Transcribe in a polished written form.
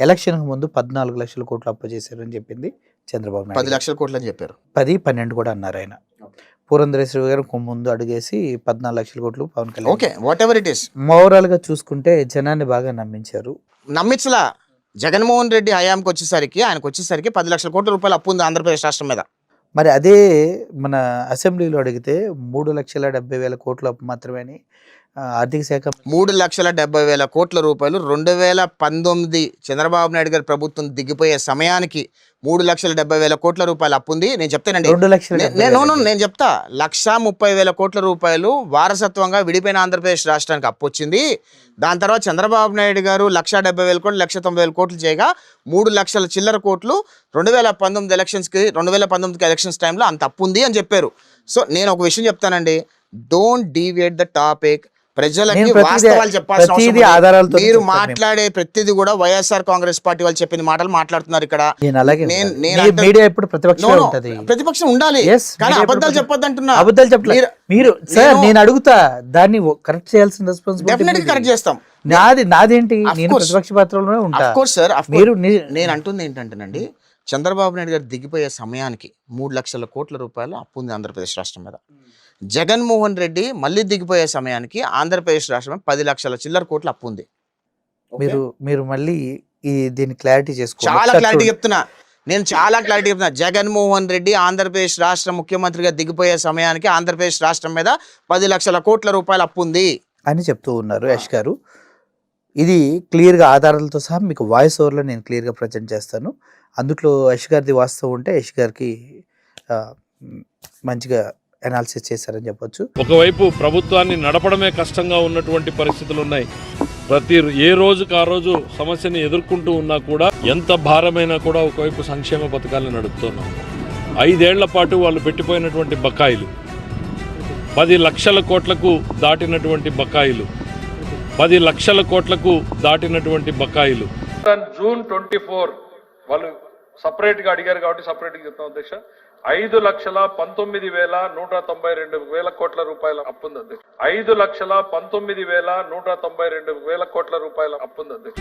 ఎలక్షన్‌కి ముందు 14 లక్షల కోట్లు అప్పు చేశారని చెప్పింది చంద్రబాబు 10 నాయుడు. లక్షల కోట్లు అని చెప్పారు. 10, 12 కూడా అన్నారాయన. పురంధరేశ్వరి గారు ముందు అడుగేసి 14 లక్షల కోట్లు Pawan Kalyan. Okay, whatever it is. ఓవరాల్‌గా చూసుకుంటే జనాన్ని బాగా నమ్మించారు. నమ్మించలా. జగన్మోహన్ రెడ్డి హయాంకి ఆయనకు వచ్చేసరికి 10 లక్షల కోట్ల రూపాయలు అప్పు ఉంది ఆంధ్రప్రదేశ్ రాష్ట్రం మీద. మరి అదే మన అసెంబ్లీలో అడిగితే 3,70,000 కోట్ల అప్పు మాత్రమే అని ఆర్థిక శాఖ 3,70,000 కోట్ల రూపాయలు 2019 చంద్రబాబు నాయుడు గారి ప్రభుత్వం దిగిపోయే సమయానికి 3,70,000 కోట్ల రూపాయలు అప్పు ఉంది. నేను చెప్తానండి, 2,70,000 నేను చెప్తా. 1,30,000 కోట్ల రూపాయలు వారసత్వంగా విడిపోయిన ఆంధ్రప్రదేశ్ రాష్ట్రానికి అప్పు వచ్చింది. దాని తర్వాత చంద్రబాబు నాయుడు గారు 1,70,000 కోట్లు 1,90,000 కోట్లు చేయగా 3 లక్షల చిల్లర కోట్లు 2019 ఎలక్షన్స్ టైంలో అంత అప్పు ఉంది అని చెప్పారు. సో నేను ఒక విషయం చెప్తానండి, డోంట్ డీవియేట్ ద టాపిక్. ప్రజలకి వాస్తవాలు చెప్పాల్సిన అవసరం. మీరు మాట్లాడే ప్రతిదీ కూడా వైఎస్ఆర్ కాంగ్రెస్ పార్టీ వాళ్ళు చెప్పిన మాటలు మాట్లాడుతున్నారు ఇక్కడ. ప్రతిపక్షం ఉండాలి కానీ అబద్ధాలు చెప్పొద్దు అంటున్నా. అబద్ధాలు చెప్పలేదు మీరు సార్. నేను అడుగుతా, దాన్ని కరెక్ట్ చేయాల్సిన రెస్పాన్సిబిలిటీ డెఫినెట్లీ కరెక్ట్ చేస్తాం. నాదేంటి, నేను ప్రతిపక్ష పాత్రలోనే ఉంటా. ఆఫ్ కోర్స్ సార్, మీరు నేను అంటుంది ఏంటంటేనండి, చంద్రబాబు నాయుడు గారు దిగిపోయే సమయానికి 3 లక్షల కోట్ల రూపాయలు అప్పు ఉంది ఆంధ్రప్రదేశ్ రాష్ట్రం మీద. జగన్మోహన్ రెడ్డి మళ్ళీ దిగిపోయే సమయానికి ఆంధ్రప్రదేశ్ రాష్ట్రం 10 లక్షల చిల్లర కోట్ల అప్పు ఉంది. మీరు మళ్ళీ దీన్ని క్లారిటీ చేసుకోవాలి. చాలా క్లారిటీ చెప్తున్నా, నేను చాలా క్లారిటీ చెప్తున్నా. జగన్మోహన్ రెడ్డి ఆంధ్రప్రదేశ్ రాష్ట్ర ముఖ్యమంత్రిగా దిగిపోయే సమయానికి ఆంధ్రప్రదేశ్ రాష్ట్రం మీద 10 లక్షల కోట్ల రూపాయల అప్పు ఉంది అని చెప్తూ ఉన్నారు యష్ గారు. ఇది క్లియర్గా ఆధారాలతో సహా మీకు వాయిస్ ఓవర్లో నేను క్లియర్గా ప్రజెంట్ చేస్తాను. అందులో యష్ గారిది వాస్తవం ఉంటే యష్ గారికి మంచిగా అనాలిసిస్ చేశారని చెప్పొచ్చు. ఒకవైపు ప్రభుత్వాన్ని నడపడమే కష్టంగా ఉన్నటువంటి పరిస్థితులు ఉన్నాయి. ఏ రోజుకు ఆ రోజు సమస్యని ఎదుర్కొంటూ ఉన్నా కూడా, ఎంత భారమైనా కూడా ఒకవైపు సంక్షేమ పథకాలను నడుపుతున్నాం. 5 ఏళ్ల పాటు వాళ్ళు పెట్టిపోయినటువంటి బకాయిలు 10 లక్షల కోట్లకు దాటినటువంటి బకాయిలు 10 లక్షల కోట్లకు దాటినటువంటి బకాయిలు. జూన్ 24 వాళ్ళు సపరేట్గా అడిగారు కాబట్టి సపరేట్గా చెప్తాం అధ్యక్ష. 5,19,192,000 కోట్ల రూపాయల అప్పుంది అధ్యక్ష. 5,19,192,000 కోట్ల రూపాయల అప్పుంది అధ్యక్ష.